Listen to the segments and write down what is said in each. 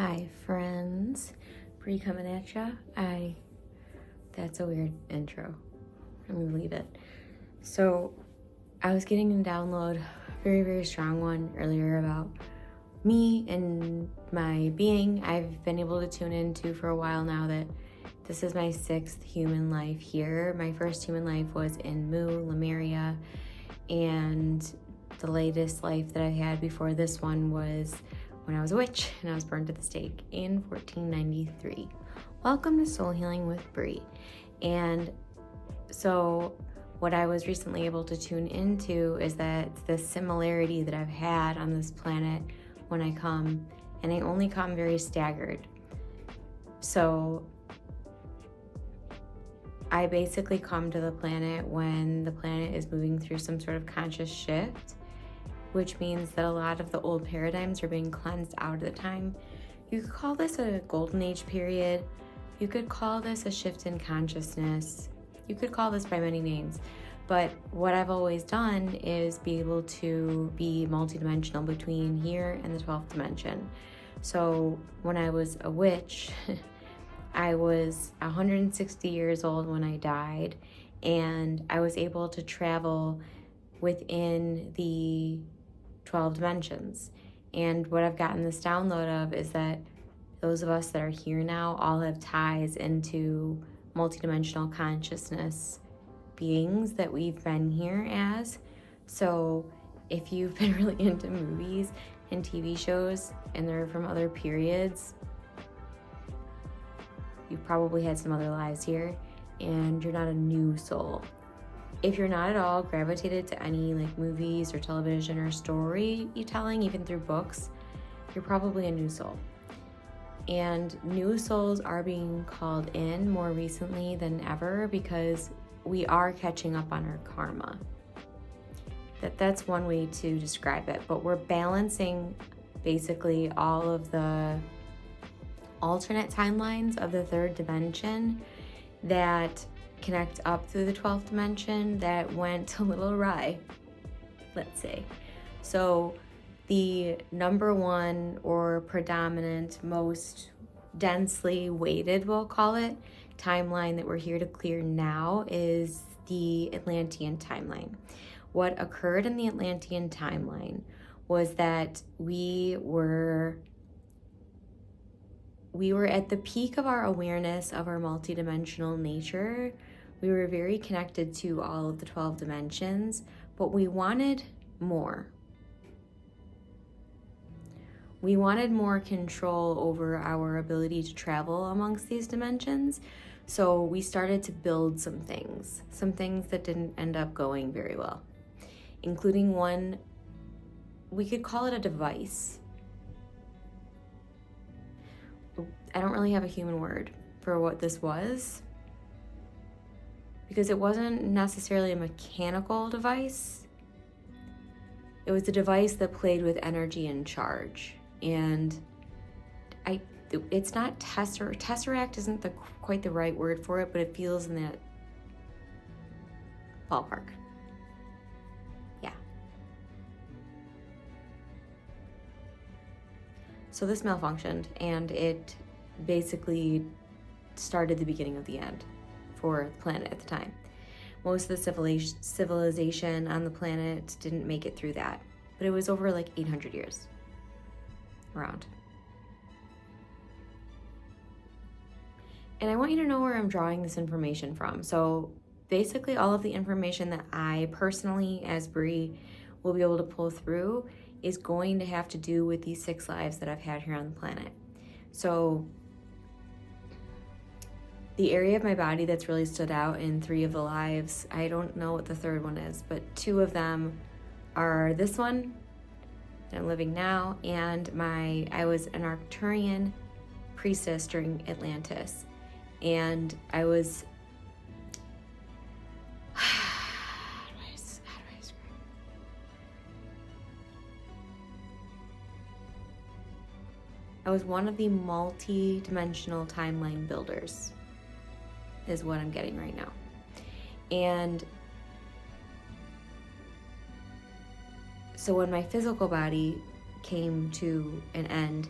Hi friends, Bree coming at ya. That's a weird intro. I'm gonna leave it. So I was getting a download, very, very strong one earlier about me and my being. I've been able to tune into for a while now that this is my sixth human life here. My first human life was in Mu, Lemuria, and the latest life that I had before this one was when I was a witch and I was burned at the stake in 1493. Welcome to Soul Healing with Bree. And so what I was recently able to tune into is that the similarity that I've had on this planet when I come, and I only come very staggered. So I basically come to the planet when the planet is moving through some sort of conscious shift, which means that a lot of the old paradigms are being cleansed out of the time. You could call this a golden age period. You could call this a shift in consciousness. You could call this by many names. But what I've always done is be able to be multidimensional between here and the 12th dimension. So when I was a witch, I was 160 years old when I died, and I was able to travel within the 12 dimensions. And what I've gotten this download of is that those of us that are here now all have ties into multidimensional consciousness beings that we've been here as. So if you've been really into movies and TV shows and they're from other periods, you've probably had some other lives here and you're not a new soul. If you're not at all gravitated to any like movies or television or storytelling, even through books, you're probably a new soul. And new souls are being called in more recently than ever because we are catching up on our karma. That's one way to describe it, but we're balancing basically all of the alternate timelines of the third dimension that connect up through the 12th dimension that went a little awry, let's say. So the number one or predominant, most densely weighted, we'll call it, timeline that we're here to clear now is the Atlantean timeline. What occurred in the Atlantean timeline was that we were at the peak of our awareness of our multidimensional nature. We were very connected to all of the 12 dimensions, but we wanted more. We wanted more control over our ability to travel amongst these dimensions. So we started to build some things that didn't end up going very well, including one, we could call it a device. I don't really have a human word for what this was, because it wasn't necessarily a mechanical device. It was a device that played with energy and charge. And it's not tesseract isn't quite the right word for it, but it feels in that ballpark. Yeah. So this malfunctioned, and it basically started the beginning of the end for the planet at the time. Most of the civilization on the planet didn't make it through that, but it was over like 800 years around. And I want you to know where I'm drawing this information from. So basically all of the information that I personally, as Bree, will be able to pull through is going to have to do with these 6 lives that I've had here on the planet. So the area of my body that's really stood out in 3 of the lives, I don't know what the third one is, but 2 of them are this one that I'm living now, and I was an Arcturian priestess during Atlantis. And I was, how do I describe it? I was one of the multi-dimensional timeline builders, is what I'm getting right now. And so when my physical body came to an end,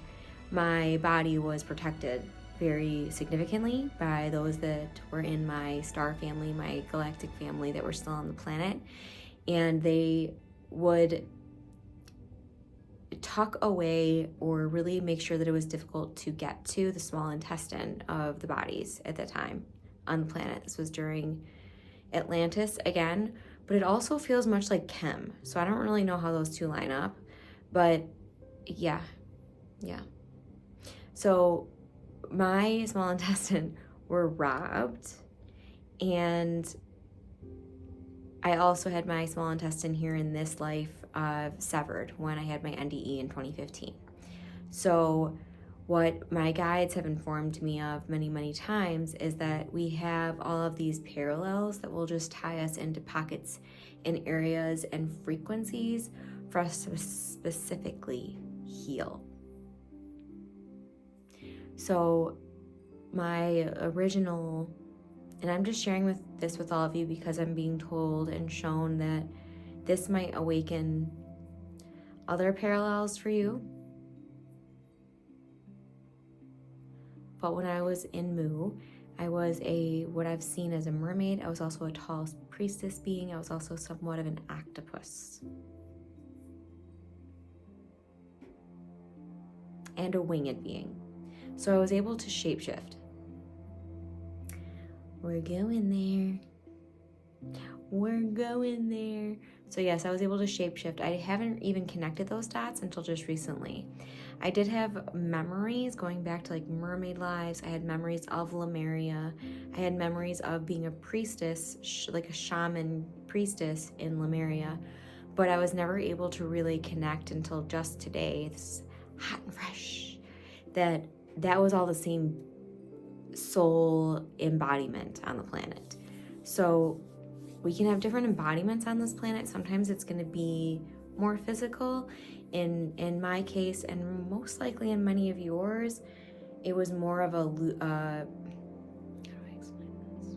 my body was protected very significantly by those that were in my star family, my galactic family that were still on the planet. And they would tuck away or really make sure that it was difficult to get to the small intestine of the bodies at the time on the planet. This was during Atlantis again, but it also feels much like chem. So I don't really know how those two line up, but yeah. So my small intestine were robbed, and I also had my small intestine here in this life severed when I had my NDE in 2015. So what my guides have informed me of many, many times is that we have all of these parallels that will just tie us into pockets and areas and frequencies for us to specifically heal. So my original, and I'm just sharing this with all of you because I'm being told and shown that this might awaken other parallels for you. But when I was in Mu, I was what I've seen as a mermaid. I was also a tall priestess being. I was also somewhat of an octopus. And a winged being. So I was able to shapeshift. We're going there. So yes, I was able to shapeshift. I haven't even connected those dots until just recently. I did have memories going back to like mermaid lives. I had memories of Lemuria. I had memories of being a priestess, like a shaman priestess in Lemuria. But I was never able to really connect until just today. This hot and fresh. That was all the same soul embodiment on the planet. So we can have different embodiments on this planet. Sometimes it's going to be more physical. In my case, and most likely in many of yours, it was more of a how do I explain this?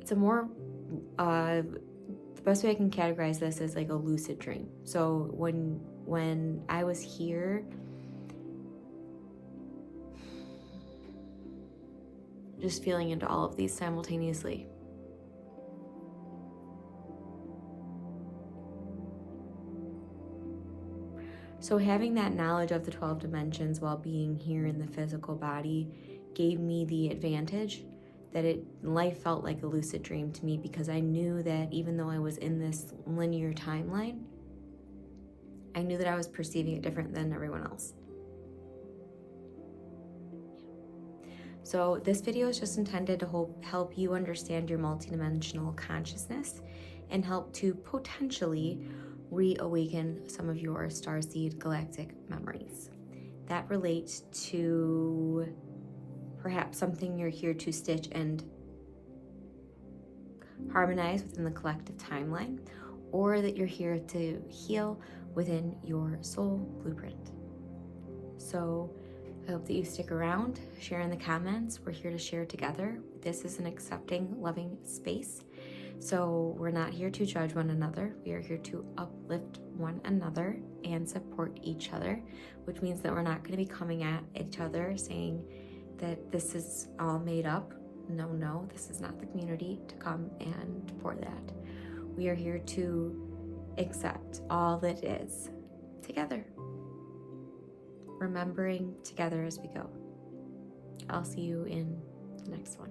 It's a more the best way I can categorize this is like a lucid dream. So when I was here, just feeling into all of these simultaneously. So having that knowledge of the 12 dimensions while being here in the physical body gave me the advantage that life felt like a lucid dream to me, because I knew that even though I was in this linear timeline, I knew that I was perceiving it different than everyone else. So this video is just intended to help you understand your multidimensional consciousness and help to potentially reawaken some of your starseed galactic memories that relate to perhaps something you're here to stitch and harmonize within the collective timeline, or that you're here to heal within your soul blueprint. So I hope that you stick around, share in the comments. We're here to share together. This is an accepting, loving space. So we're not here to judge one another. We are here to uplift one another and support each other, which means that we're not going to be coming at each other saying that this is all made up. No, this is not the community to come and pour that. We are here to accept all that is together, remembering together as we go. I'll see you in the next one.